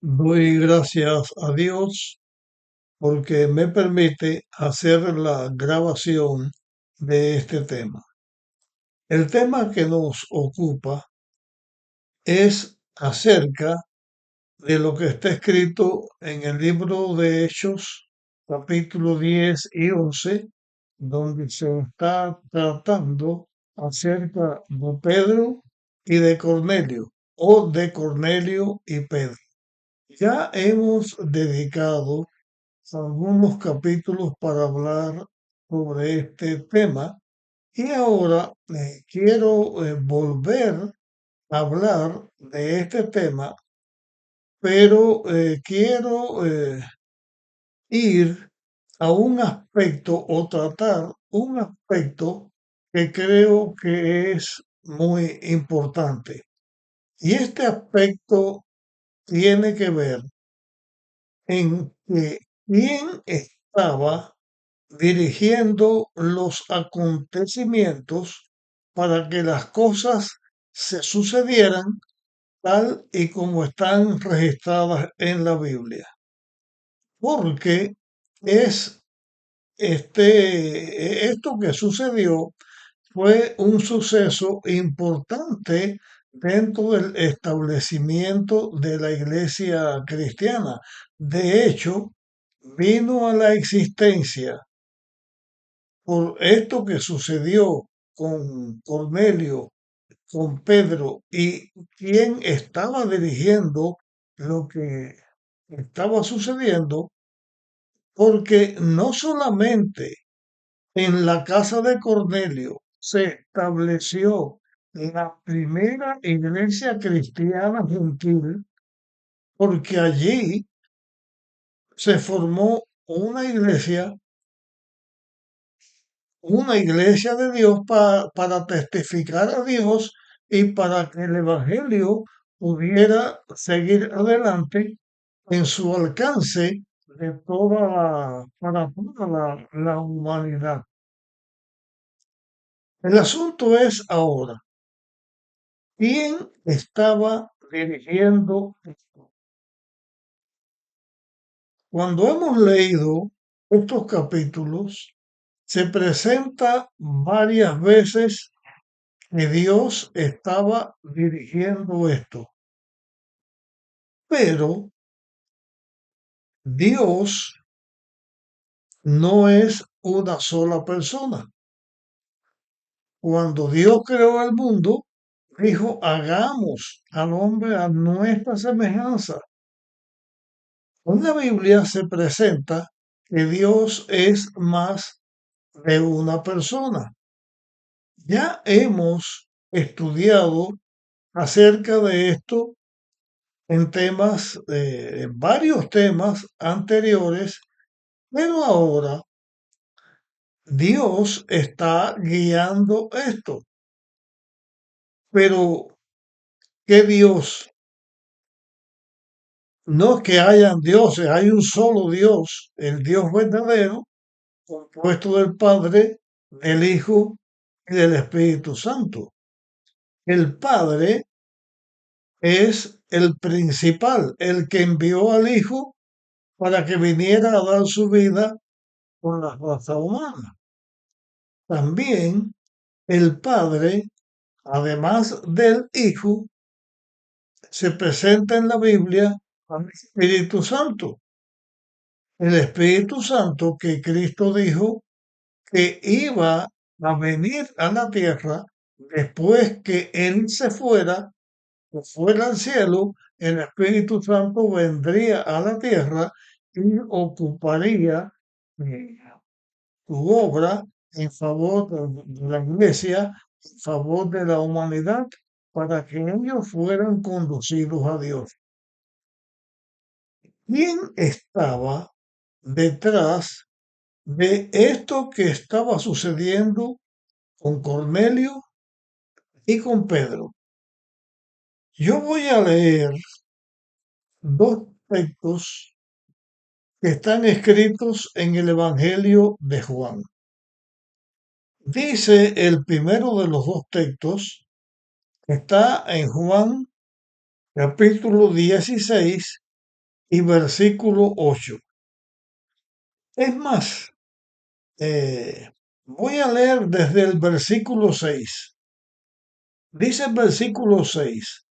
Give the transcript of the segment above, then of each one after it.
Doy gracias a Dios porque me permite hacer la grabación de este tema. El tema que nos ocupa es acerca de lo que está escrito en el libro de Hechos, capítulo 10 y 11, donde se está tratando acerca de Pedro y de Cornelio, o de Cornelio y Pedro. Ya hemos dedicado algunos capítulos para hablar sobre este tema y ahora quiero volver a hablar de este tema, pero quiero ir a un aspecto o tratar un aspecto que creo que es muy importante. Y este aspecto tiene que ver en que quién estaba dirigiendo los acontecimientos para que las cosas se sucedieran tal y como están registradas en la Biblia. Porque es esto que sucedió fue un suceso importante dentro del establecimiento de la iglesia cristiana. De hecho, vino a la existencia por esto que sucedió con Cornelio, con Pedro y quien estaba dirigiendo lo que estaba sucediendo, porque no solamente en la casa de Cornelio se estableció la primera iglesia cristiana gentil, porque allí se formó una iglesia de Dios para testificar a Dios y para que el Evangelio pudiera seguir adelante en su alcance para toda la humanidad. El asunto es ahora, ¿quién estaba dirigiendo esto? Cuando hemos leído estos capítulos, se presenta varias veces que Dios estaba dirigiendo esto. Pero Dios no es una sola persona. Cuando Dios creó el mundo, dijo, hagamos al hombre a nuestra semejanza. En la Biblia se presenta que Dios es más de una persona. Ya hemos estudiado acerca de esto en varios temas anteriores, pero ahora Dios está guiando esto. Pero, ¿qué Dios? No es que hayan dioses, hay un solo Dios, el Dios verdadero, compuesto del Padre, del Hijo y del Espíritu Santo. El Padre es el principal, el que envió al Hijo para que viniera a dar su vida por la raza humana. También el Padre, además del Hijo, se presenta en la Biblia al Espíritu Santo. El Espíritu Santo que Cristo dijo que iba a venir a la tierra después que Él se fuera, o fuera al cielo, el Espíritu Santo vendría a la tierra y ocuparía eh, su obra en favor de la iglesia, en favor de la humanidad, para que ellos fueran conducidos a Dios. ¿Quién estaba detrás de esto que estaba sucediendo con Cornelio y con Pedro? Yo voy a leer dos textos que están escritos en el Evangelio de Juan. Dice el primero de los dos textos, que está en Juan capítulo 16, y versículo 8. Es más, voy a leer desde el versículo 6. Dice el versículo 6: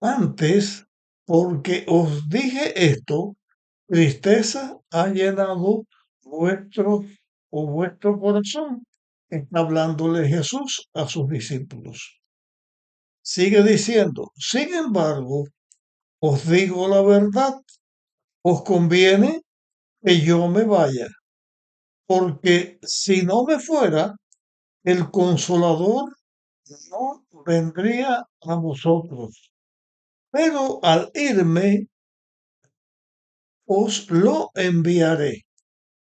antes, porque os dije esto, tristeza ha llenado vuestro corazón. Está hablándole Jesús a sus discípulos. Sigue diciendo, sin embargo, os digo la verdad, os conviene que yo me vaya, porque si no me fuera, el consolador no vendría a vosotros. Pero al irme, os lo enviaré.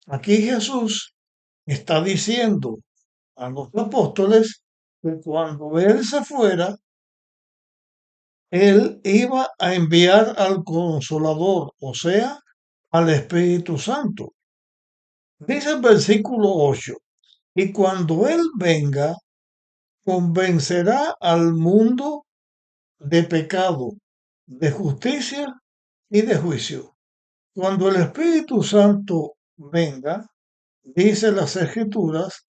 Aquí Jesús está diciendo a los apóstoles que cuando Él se fuera, Él iba a enviar al Consolador, o sea, al Espíritu Santo. Dice el versículo 8, y cuando Él venga, convencerá al mundo de pecado, de justicia y de juicio. Cuando el Espíritu Santo venga, dice las Escrituras,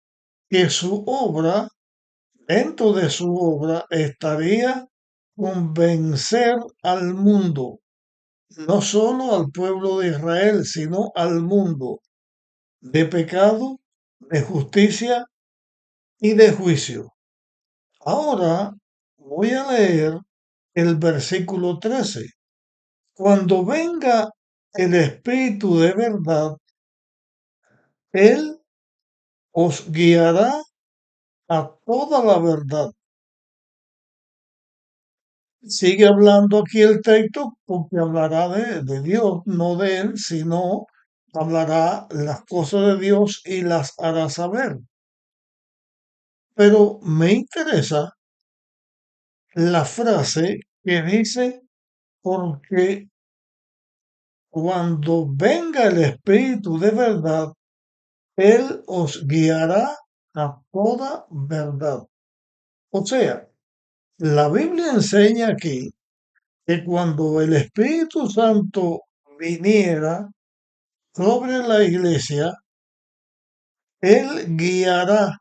que su obra, dentro de su obra, estaría convencer al mundo, no solo al pueblo de Israel, sino al mundo, de pecado, de justicia y de juicio. Ahora voy a leer el versículo 13. Cuando venga el Espíritu de verdad, Él os guiará a toda la verdad. Sigue hablando aquí el texto porque hablará de Dios, no de él, sino hablará las cosas de Dios y las hará saber. Pero me interesa la frase que dice, porque cuando venga el Espíritu de verdad, Él os guiará a toda verdad. O sea, la Biblia enseña aquí que cuando el Espíritu Santo viniera sobre la iglesia, Él guiará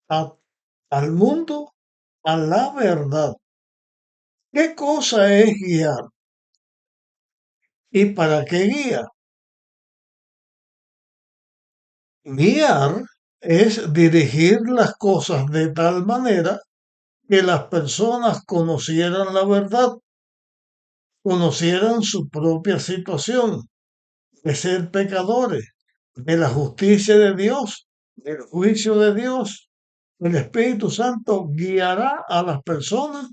a- al mundo a la verdad. ¿Qué cosa es guiar? ¿Y para qué guía? Guiar es dirigir las cosas de tal manera que las personas conocieran la verdad, conocieran su propia situación de ser pecadores, de la justicia de Dios, del juicio de Dios. El Espíritu Santo guiará a las personas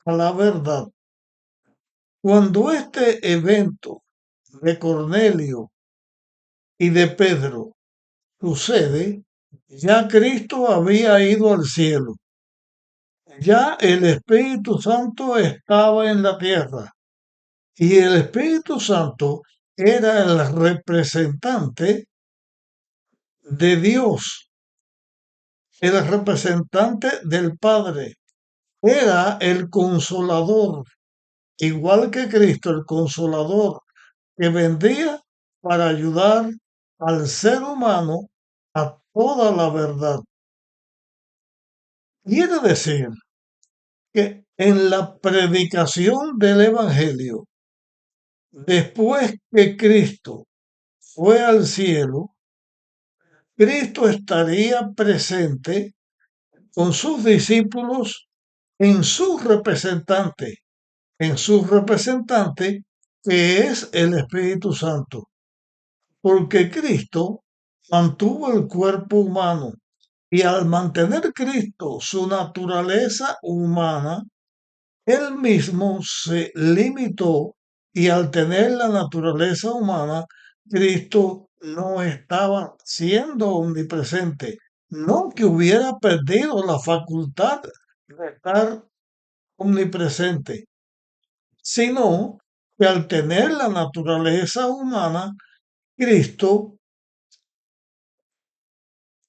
a la verdad. Cuando este evento de Cornelio y de Pedro sucede, ya Cristo había ido al cielo. Ya el Espíritu Santo estaba en la tierra y el Espíritu Santo era el representante de Dios, el representante del Padre, era el consolador, igual que Cristo, el consolador que vendría para ayudar al ser humano a toda la verdad. Quiere decir que en la predicación del Evangelio, después que Cristo fue al cielo, Cristo estaría presente con sus discípulos en su representante que es el Espíritu Santo, porque Cristo mantuvo el cuerpo humano y al mantener Cristo su naturaleza humana, él mismo se limitó y al tener la naturaleza humana, Cristo no estaba siendo omnipresente, no que hubiera perdido la facultad de estar omnipresente, sino que al tener la naturaleza humana, Cristo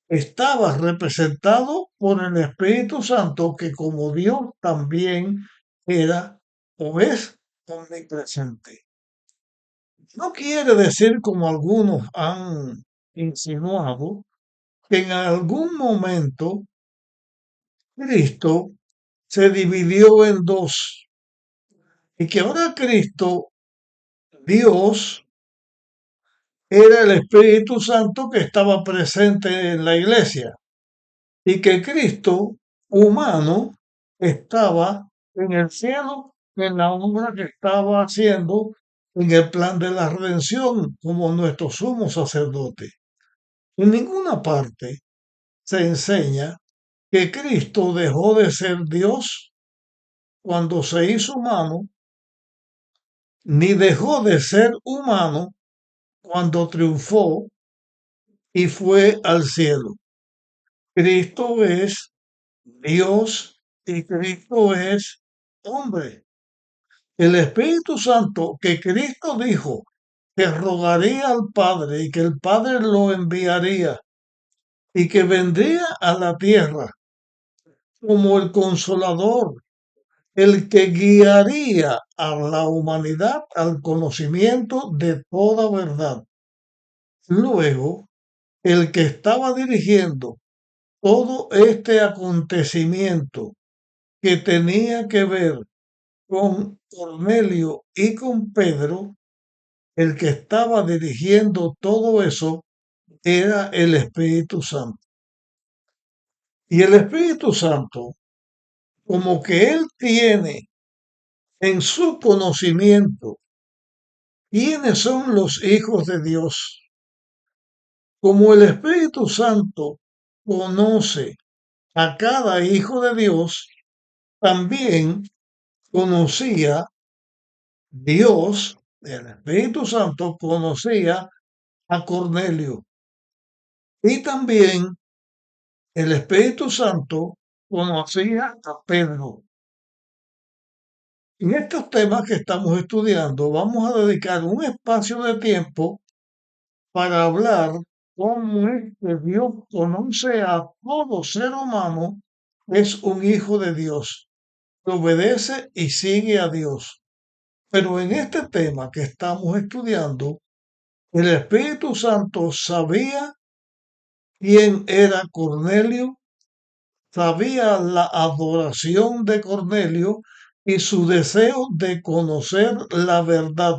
estaba representado por el Espíritu Santo, que como Dios también era o es omnipresente. No quiere decir, como algunos han insinuado, que en algún momento Cristo se dividió en dos y que ahora Cristo, Dios, era el Espíritu Santo que estaba presente en la iglesia y que Cristo, humano, estaba en el cielo en la obra que estaba haciendo en el plan de la redención como nuestro sumo sacerdote. En ninguna parte se enseña que Cristo dejó de ser Dios cuando se hizo humano, ni dejó de ser humano cuando triunfó y fue al cielo. Cristo es Dios y Cristo es hombre. El Espíritu Santo que Cristo dijo que rogaría al Padre y que el Padre lo enviaría y que vendría a la tierra como el consolador, el que guiaría a la humanidad al conocimiento de toda verdad. Luego, el que estaba dirigiendo todo este acontecimiento que tenía que ver con Cornelio y con Pedro, el que estaba dirigiendo todo eso era el Espíritu Santo. Y el Espíritu Santo, como que él tiene en su conocimiento quiénes son los hijos de Dios, como el Espíritu Santo conoce a cada hijo de Dios, también conocía Dios, el Espíritu Santo conocía a Cornelio y también el Espíritu Santo conocía a Pedro. En estos temas que estamos estudiando, vamos a dedicar un espacio de tiempo para hablar cómo es que Dios conoce a todo ser humano, es un hijo de Dios, que obedece y sigue a Dios. Pero en este tema que estamos estudiando, el Espíritu Santo sabía quién era Cornelio, sabía la adoración de Cornelio y su deseo de conocer la verdad.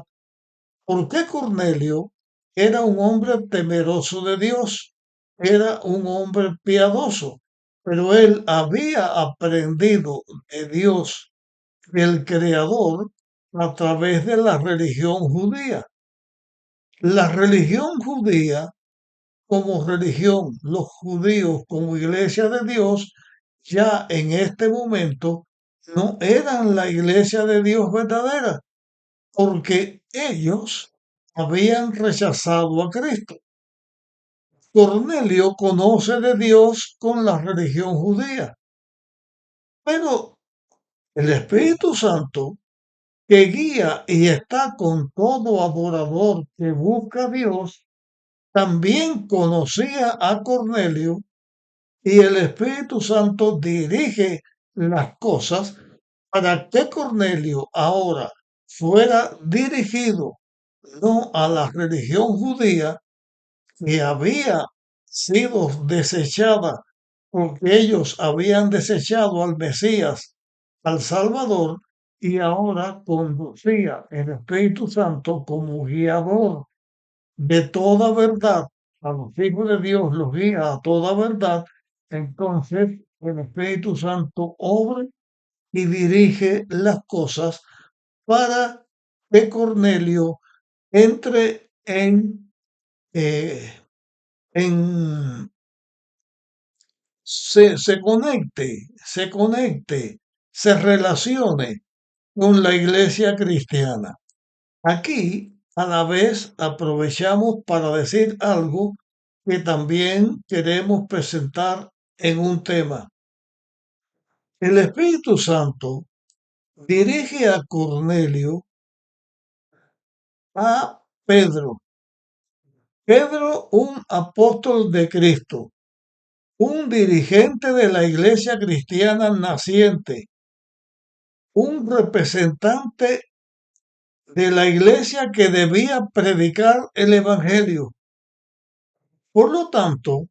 ¿Por qué Cornelio era un hombre temeroso de Dios? Era un hombre piadoso, pero él había aprendido de Dios, el Creador, a través de la religión judía. La religión judía como religión, los judíos como iglesia de Dios, ya en este momento no eran la iglesia de Dios verdadera, porque ellos habían rechazado a Cristo. Cornelio conoce de Dios con la religión judía, pero el Espíritu Santo, que guía y está con todo adorador que busca a Dios, también conocía a Cornelio y el Espíritu Santo dirige las cosas para que Cornelio ahora fuera dirigido no a la religión judía que había sido desechada porque ellos habían desechado al Mesías, al Salvador, y ahora conducía el Espíritu Santo como guiador de toda verdad, a los hijos de Dios los guía a toda verdad, entonces el Espíritu Santo obra y dirige las cosas para que Cornelio entre eh, en se conecte, se relacione con la iglesia cristiana. Aquí, a la vez, aprovechamos para decir algo que también queremos presentar en un tema. El Espíritu Santo dirige a Cornelio a Pedro. Pedro, un apóstol de Cristo, un dirigente de la iglesia cristiana naciente, un representante de la iglesia que debía predicar el Evangelio. Por lo tanto,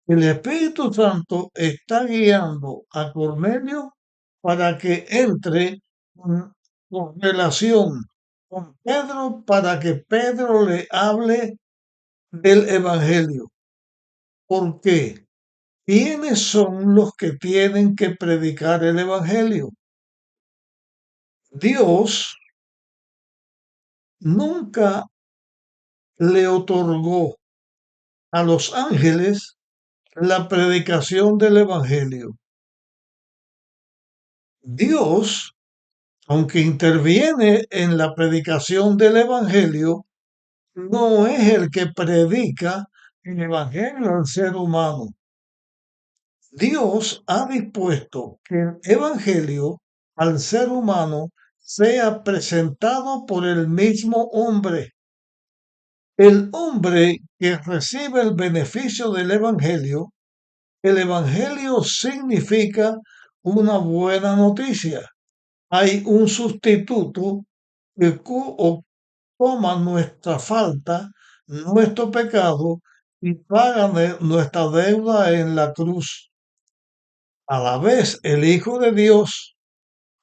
el Espíritu Santo está guiando a Cornelio para que entre con relación con Pedro para que Pedro le hable del Evangelio. ¿Por qué? ¿Quiénes son los que tienen que predicar el Evangelio? Dios nunca le otorgó a los ángeles la predicación del Evangelio. Dios, aunque interviene en la predicación del Evangelio, no es el que predica el Evangelio al ser humano. Dios ha dispuesto que el Evangelio al ser humano sea presentado por el mismo hombre. El hombre que recibe el beneficio del Evangelio, el Evangelio significa una buena noticia. Hay un sustituto que toma nuestra falta, nuestro pecado y paga nuestra deuda en la cruz. A la vez, el Hijo de Dios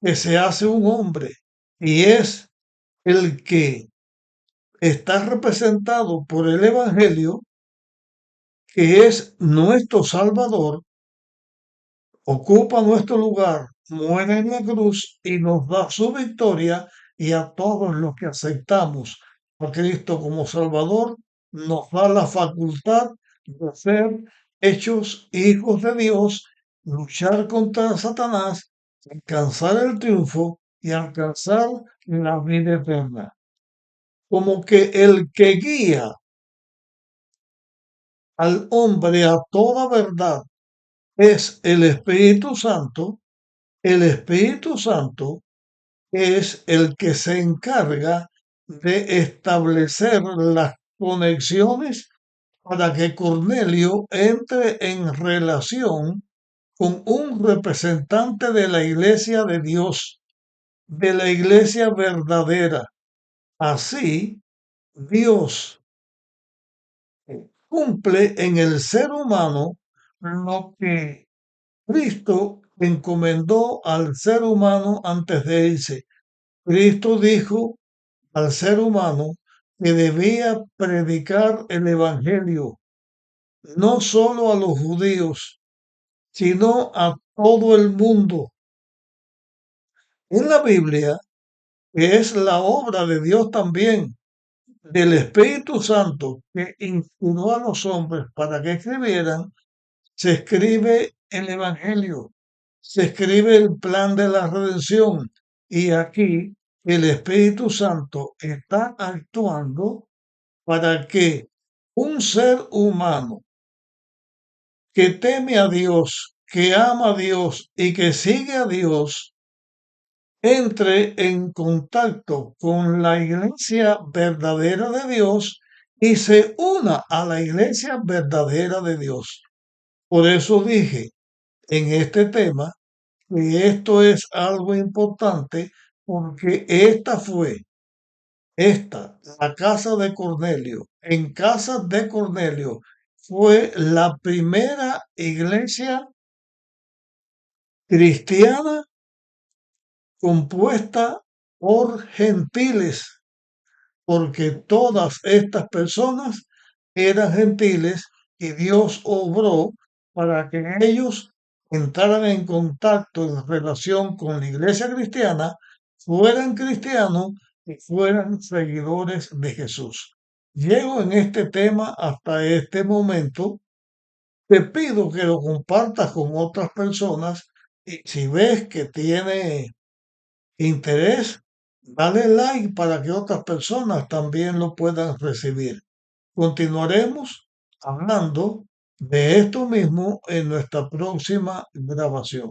que se hace un hombre y es el que está representado por el Evangelio, que es nuestro Salvador, ocupa nuestro lugar, muere en la cruz y nos da su victoria, y a todos los que aceptamos a Cristo como Salvador, nos da la facultad de ser hechos hijos de Dios, luchar contra Satanás, alcanzar el triunfo y alcanzar la vida eterna. Como que el que guía al hombre a toda verdad es el Espíritu Santo. El Espíritu Santo es el que se encarga de establecer las conexiones para que Cornelio entre en relación con un representante de la iglesia de Dios, de la iglesia verdadera. Así, Dios cumple en el ser humano lo que Cristo encomendó al ser humano antes de irse. Cristo dijo al ser humano que debía predicar el Evangelio, no solo a los judíos, sino a todo el mundo. En la Biblia, que es la obra de Dios también, del Espíritu Santo que inspiró a los hombres para que escribieran, se escribe el Evangelio, se escribe el plan de la redención, y aquí el Espíritu Santo está actuando para que un ser humano que teme a Dios, que ama a Dios y que sigue a Dios, entre en contacto con la iglesia verdadera de Dios y se una a la iglesia verdadera de Dios. Por eso dije en este tema que esto es algo importante, porque la casa de Cornelio, en casa de Cornelio, fue la primera iglesia cristiana compuesta por gentiles, porque todas estas personas eran gentiles y Dios obró para que ellos entraran en contacto, en relación con la iglesia cristiana, fueran cristianos y fueran seguidores de Jesús. Llego en este tema hasta este momento. Te pido que lo compartas con otras personas y si ves que tiene interés, dale like para que otras personas también lo puedan recibir. Continuaremos hablando de esto mismo en nuestra próxima grabación.